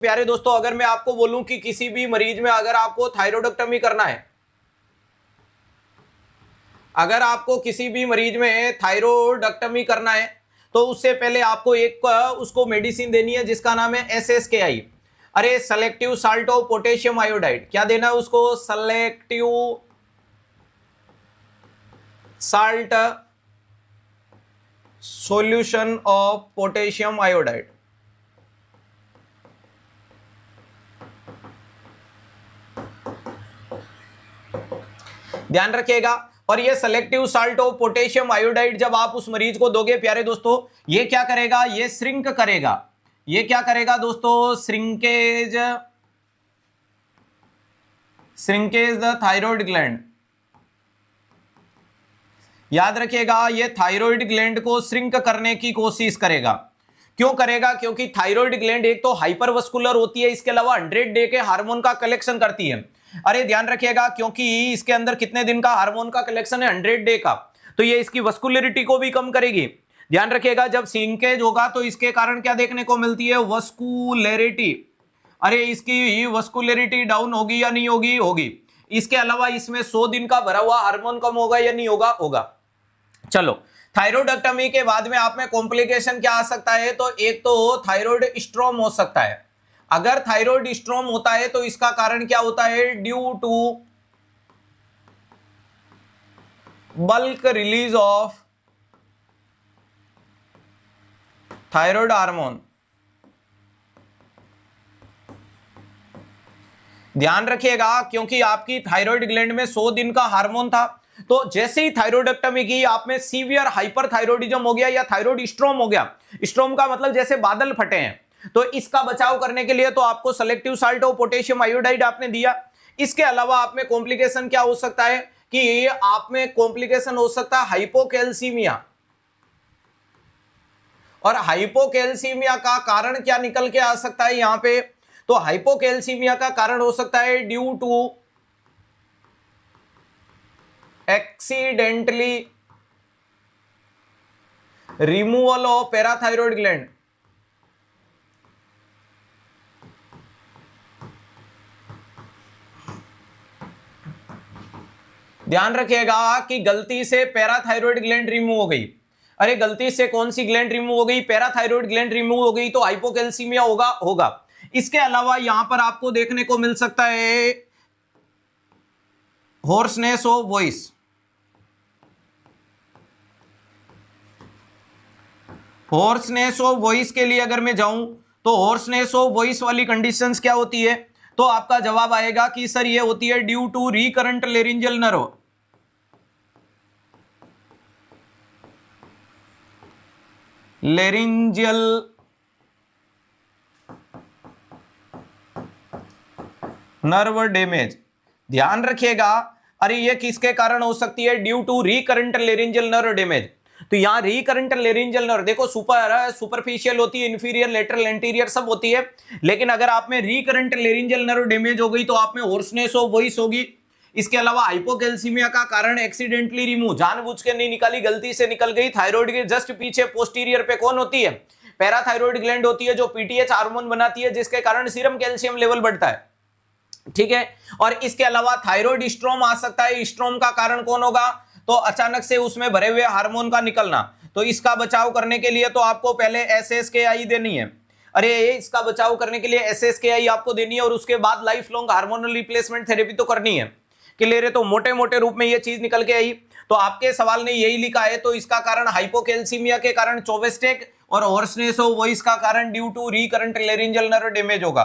प्यारे दोस्तों, अगर मैं आपको बोलूं कि किसी भी मरीज में अगर आपको थायरोइडेक्टमी करना है, अगर आपको किसी भी मरीज में थायरोइडेक्टमी करना है तो उससे पहले आपको एक उसको मेडिसिन देनी है जिसका नाम है SSKI। अरे selective salt of potassium iodide, क्या देना है उसको? Selective salt solution of potassium iodide. ध्यान रखिएगा। और ये selective salt of potassium iodide जब आप उस मरीज को दोगे प्यारे दोस्तों, ये क्या करेगा? ये श्रिंक करेगा। ये क्या करेगा दोस्तों? Shrinkage the thyroid gland. याद रखिएगा, ये थायराइड ग्लैंड को श्रिंक करने की कोशिश करेगा। क्यों करेगा? क्योंकि थायराइड ग्लैंड एक तो हाइपरवस्कुलर होती है, इसके अलावा 100 डे के हार्मोन का कलेक्शन करती है। अरे ध्यान रखिएगा, क्योंकि इसके अंदर कितने दिन का हार्मोन का कलेक्शन है? 100 डे का। तो ये इसकी वस्कुलरिटी को भी कम करेगी। ध्यान रखिएगा, जब श्रिंकेज होगा तो इसके कारण क्या देखने को मिलती है? वस्कुलरिटी। अरे इसकी वस्कुलरिटी डाउन होगी या नहीं होगी? होगी। इसके अलावा इसमें 100 दिन का भरा हुआ हार्मोन कम होगा या नहीं होगा? होगा। चलो, थायरोइडेक्टमी के बाद में आप में कॉम्प्लिकेशन क्या आ सकता है? तो एक तो थायराइड स्ट्रोम हो सकता है। अगर थायराइड स्ट्रोम होता है तो इसका कारण क्या होता है? Due to bulk release of thyroid hormone. ध्यान रखिएगा, क्योंकि आपकी थायराइड ग्लैंड में 100 दिन का हार्मोन था, तो जैसे ही थायरोइडेक्टमी की आप में सीवियर हाइपरथायरॉइडिज्म हो गया या थायराइड स्ट्रोम हो गया। स्ट्रोम का मतलब जैसे बादल फटे हैं। तो इसका बचाव करने के लिए तो आपको selective salt of potassium iodide आपने दिया। इसके अलावा आप में कॉम्प्लिकेशन क्या हो सकता है? कि आप में कॉम्प्लिकेशन हो सकता है हाइपोकैल्सीमिया। और हाइपोकैल्सीमिया का कारण क्या निकल के आ सकता है यहां पे? तो हाइपोकैल्सीमिया का कारण हो सकता है due to accidentally removal of parathyroid gland. ध्यान रखिएगा कि गलती से पैराथायरॉइड ग्लैंड रिमूव हो गई। अरे गलती से कौन सी ग्लैंड रिमूव हो गई? पैराथायरॉइड ग्लैंड रिमूव हो गई, तो हाइपोकैल्सीमिया होगा। इसके अलावा यहां पर आपको देखने को मिल सकता है hoarseness of voice. Hoarseness of voice के लिए अगर मैं जाऊं तो होर्सनेस ऑफ वॉइस वाली कंडीशंस क्या होती है? तो आपका जवाब आएगा कि सर ये होती है due to recurrent laryngeal nerve. Laryngeal nerve damage. ध्यान रखिएगा, अरे ये किसके कारण हो सकती है? Due to recurrent laryngeal nerve damage. तो यहां रिकरेंट लेरिंजियल नर्व देखो, सुपरफिशियल होती है, इंफीरियर, लेटरल, एंटीरियर सब होती है। लेकिन अगर आप में रिकरेंट लेरिंजियल नर्व डैमेज हो गई तो आप में होर्सनेस ऑफ वॉइस होगी। इसके अलावा हाइपोकैल्सीमिया का कारण एक्सीडेंटली रिमूव, जानबूझ के नहीं निकाली, गलती से निकल गई। थायराइड के जस्ट पीछे पोस्टीरियर पे कौन होती है? पैराथायरॉइड ग्लैंड होती है, जो पीटीएच हार्मोन बनाती है, जिसके कारण सीरम कैल्शियम लेवल बढ़ता है। ठीक है। और इसके अलावा थायराइड स्ट्रोम आ सकता है। स्ट्रोम का कारण कौन होगा? तो अचानक से उसमें भरे हुए हार्मोन का निकलना। तो इसका बचाव करने के लिए तो आपको पहले SSKI देनी है। अरे इसका बचाव करने के लिए SSKI आपको देनी है और उसके बाद life long hormonal replacement therapy तो करनी है। क्लियर है? तो मोटे मोटे रूप में ये चीज निकल के आई। तो आपके सवाल ने यही लिखा है, तो इसका कारण हाइपोकैल्सीमिया के कारण चोवेस्टेक और होर्सनेस ऑफ वॉइस का कारण due to recurrent laryngeal nerve damage होगा।